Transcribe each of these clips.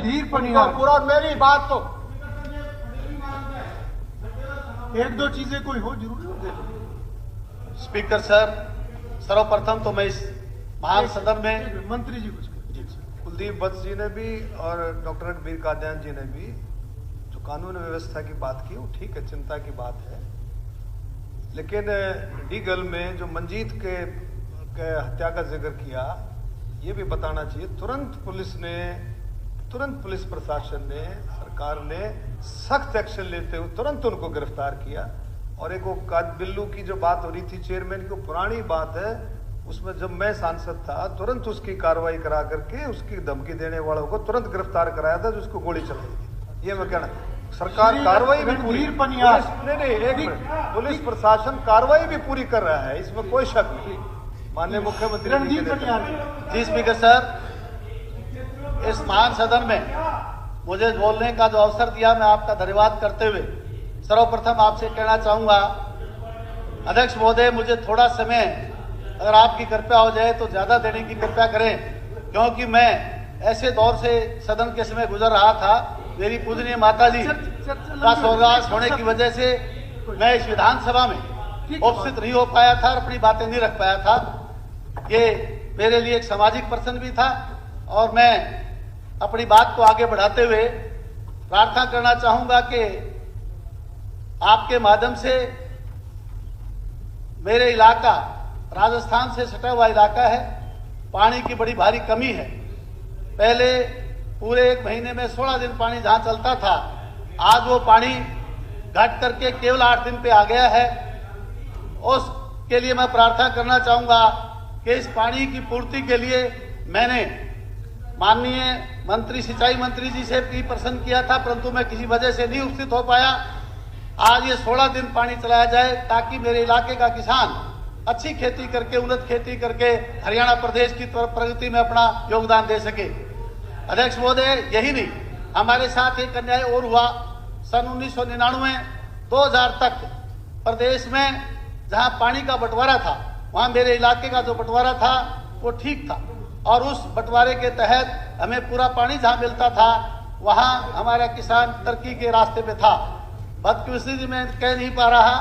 रणधीर पनियार, पूरा मेरी बात तो एक दो चीजें कोई हो जरूरी हो। स्पीकर सर, सर्वप्रथम तो मैं इस महान सदन में मंत्री जी कुछ कुलदीप वत्स जी ने भी और डॉक्टर रघुवीर कादियान जी ने भी जो कानून व्यवस्था की बात की वो ठीक है, चिंता की बात है। लेकिन डीगल में जो मंजीत के हत्या का जिक्र किया, ये भी बताना चाहिए तुरंत पुलिस प्रशासन ने, सरकार ने सख्त एक्शन लेते हुए तुरंत उनको गिरफ्तार किया। और एक वो बिल्लू की जो बात हो रही थी चेयरमैन की, पुरानी बात है, उसमें जब मैं सांसद था तुरंत उसकी कार्रवाई करा करके उसकी धमकी देने वालों को तुरंत गिरफ्तार कराया था, जिसको गोली चलाई थी। ये मैं कहना, सरकार कार्रवाई भी पूरी, पुलिस प्रशासन कार्रवाई भी पूरी कर रहा है, इसमें कोई शक नहीं। माननीय मुख्यमंत्री जी स्पीकर सर, इस महान सदन में मुझे बोलने का जो अवसर दिया, मैं आपका धन्यवाद करते हुए सर्वप्रथम आपसे कहना चाहूंगा, अध्यक्ष महोदय, मुझे थोड़ा समय अगर आपकी कृपया हो जाए तो ज्यादा देने की कृपया करें, क्योंकि मैं ऐसे दौर से सदन के समय गुजर रहा था। मेरी पूजनीय माता जी का स्वर्गवास होने की वजह से मैं इस विधानसभा में उपस्थित नहीं हो पाया था और अपनी बातें नहीं रख पाया था। ये मेरे लिए एक सामाजिक प्रश्न भी था और मैं अपनी बात को आगे बढ़ाते हुए प्रार्थना करना चाहूंगा कि आपके माध्यम से मेरे इलाका राजस्थान से सटा हुआ इलाका है, पानी की बड़ी भारी कमी है। पहले पूरे एक महीने में 16 दिन पानी जहां चलता था, आज वो पानी घट करके केवल 8 दिन पे आ गया है। उसके लिए मैं प्रार्थना करना चाहूंगा कि इस पानी की पूर्ति के लिए मैंने माननीय मंत्री, सिंचाई मंत्री जी से भी प्रश्न किया था, परंतु मैं किसी वजह से नहीं उपस्थित हो पाया। आज ये 16 दिन पानी चलाया जाए ताकि मेरे इलाके का किसान अच्छी खेती करके, उन्नत खेती करके हरियाणा प्रदेश की तरफ प्रगति में अपना योगदान दे सके। अध्यक्ष महोदय, यही नहीं, हमारे साथ एक अन्याय और हुआ। सन 1999 2000 तक प्रदेश में जहां पानी का बंटवारा था, वहां मेरे इलाके का जो बंटवारा था वो ठीक था और उस बंटवारे के तहत हमें पूरा पानी जहां मिलता था वहां हमारा किसान तरक्की के रास्ते पे था। बदकिस्मती में कह नहीं पा रहा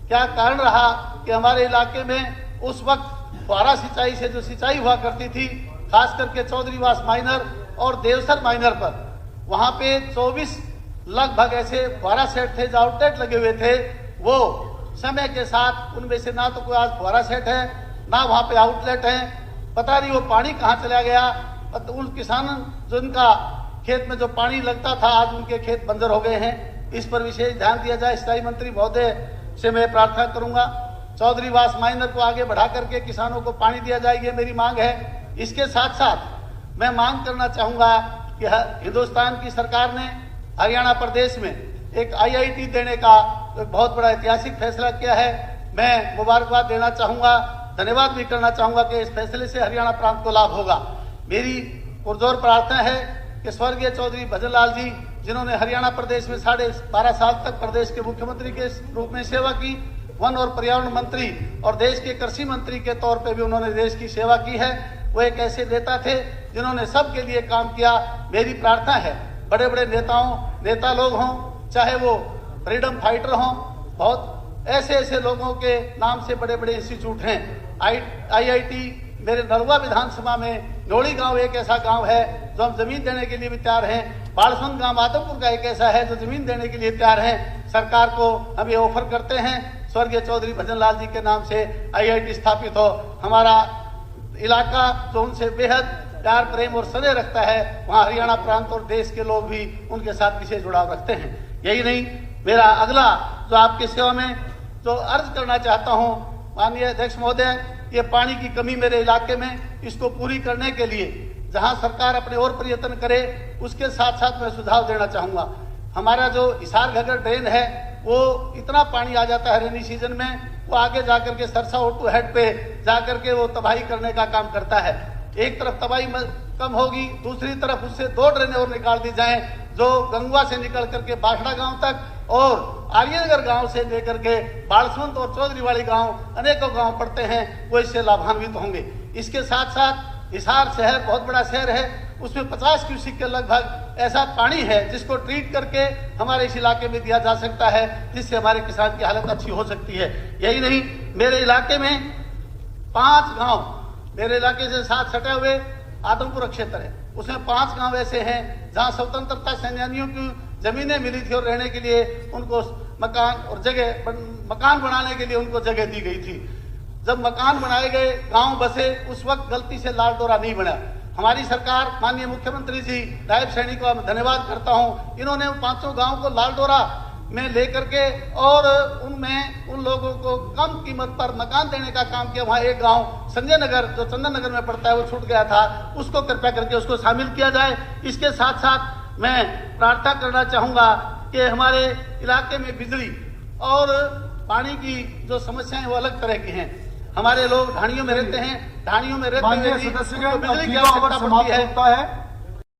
क्या कारण रहा कि हमारे इलाके में उस वक्त फुहारा सिंचाई से जो सिंचाई हुआ करती थी, खास करके चौधरीवास माइनर और देवसर माइनर पर, वहां पे 24 लगभग ऐसे फुहारा सेट थे जो आउटलेट लगे हुए थे। वो समय के साथ उनमें से ना तो कोई आज फुहारा सेट है, ना वहां पे आउटलेट है, पता नहीं वो पानी कहाँ चला गया। उन किसानों जिनका खेत में जो पानी लगता था, आज उनके खेत बंजर हो गए हैं। इस पर विशेष ध्यान दिया जाए। सिंचाई मंत्री महोदय से मैं प्रार्थना करूंगा, चौधरीवास माइनर को आगे बढ़ा करके किसानों को पानी दिया जाए, ये मेरी मांग है। इसके साथ साथ मैं मांग करना चाहूंगा कि हिंदुस्तान की सरकार ने हरियाणा प्रदेश में एक IIT देने का एक बहुत बड़ा ऐतिहासिक फैसला किया है। मैं मुबारकबाद देना चाहूंगा, धन्यवाद भी करना चाहूंगा कि इस फैसले से हरियाणा प्रांत को लाभ होगा। मेरी पुरजोर प्रार्थना है कि स्वर्गीय चौधरी भजन लाल जी, जिन्होंने हरियाणा प्रदेश में 12.5 साल तक प्रदेश के मुख्यमंत्री के रूप में सेवा की, वन और पर्यावरण मंत्री और देश के कृषि मंत्री के तौर पे भी उन्होंने देश की सेवा की है। वो एक ऐसे नेता थे जिन्होंने सबके लिए काम किया। मेरी प्रार्थना है, बड़े बड़े नेता लोग हों, चाहे वो फ्रीडम फाइटर हों, बहुत ऐसे लोगों के नाम से बड़े बड़े इंस्टीट्यूट हैं। IIT मेरे नलवा विधानसभा में नोड़ी गांव एक ऐसा गांव है जो हम जमीन देने के लिए भी तैयार हैं। बालसुंद गांव आदमपुर का एक ऐसा है जो जमीन देने के लिए तैयार है। सरकार को हम ये ऑफर करते हैं, स्वर्गीय चौधरी भजन लाल जी के नाम से IIT स्थापित हो। हमारा इलाका जो उनसे बेहद प्यार, प्रेम और स्नेह रखता है, वहाँ हरियाणा प्रांत और देश के लोग भी उनके साथ विशेष जुड़ाव रखते हैं। यही नहीं, मेरा अगला जो आपकी सेवा में जो अर्ज करना चाहता हूँ, माननीय अध्यक्ष महोदय, ये पानी की कमी मेरे इलाके में, इसको पूरी करने के लिए जहां सरकार अपने और प्रयत्न करे, उसके साथ साथ मैं सुझाव देना चाहूंगा। हमारा जो हिसार घगर ड्रेन है, वो इतना पानी आ जाता है रेनी सीजन में, वो आगे जाकर के सरसा ओटू हेड पे जाकर के वो तबाही करने का काम करता है। एक तरफ तबाही कम होगी, दूसरी तरफ उससे 2 ड्रेनें और निकाल दी जाएं, जो गंगुआ से निकल करके बाखड़ा गांव तक और आर्यनगर गांव से लेकर के बालसुंद और चौधरीवाड़ी गांव अनेकों गांव पड़ते हैं, वो इससे लाभान्वित होंगे। इसके साथ साथ हिसार शहर बहुत बड़ा शहर है, उसमें 50 क्यूसिक के लगभग ऐसा पानी है जिसको ट्रीट करके हमारे इस इलाके में दिया जा सकता है, जिससे हमारे किसान की हालत अच्छी हो सकती है। यही नहीं, मेरे इलाके में 5 गांव, मेरे इलाके से साथ सटे हुए आदमपुर क्षेत्र है, उसमें 5 गांव ऐसे हैं जहां स्वतंत्रता सेनानियों की जमीनें मिली थी और रहने के लिए उनको मकान बनाने के लिए उनको जगह दी गई थी। जब मकान बनाए गए, गांव बसे, उस वक्त गलती से लाल डोरा नहीं बना। हमारी सरकार, माननीय मुख्यमंत्री जी, नायब सैनिक को धन्यवाद करता हूं, इन्होंने उन 5 गांव को लाल डोरा में लेकर के और उनमें उन लोगों को कम कीमत पर मकान देने का काम किया। वहां एक गांव संजय नगर जो चंदन नगर में पड़ता है वो छूट गया था, उसको कृपया करके उसको शामिल किया जाए। इसके साथ साथ मैं प्रार्थना करना चाहूंगा कि हमारे इलाके में बिजली और पानी की जो समस्याएं वो अलग तरह की हैं। हमारे लोग ढाणियों में रहते हैं, ढाणियों में रहते माननीय हुए भी सदस्य उनको बिजली की का आवश्यकता पड़ती है। होता है।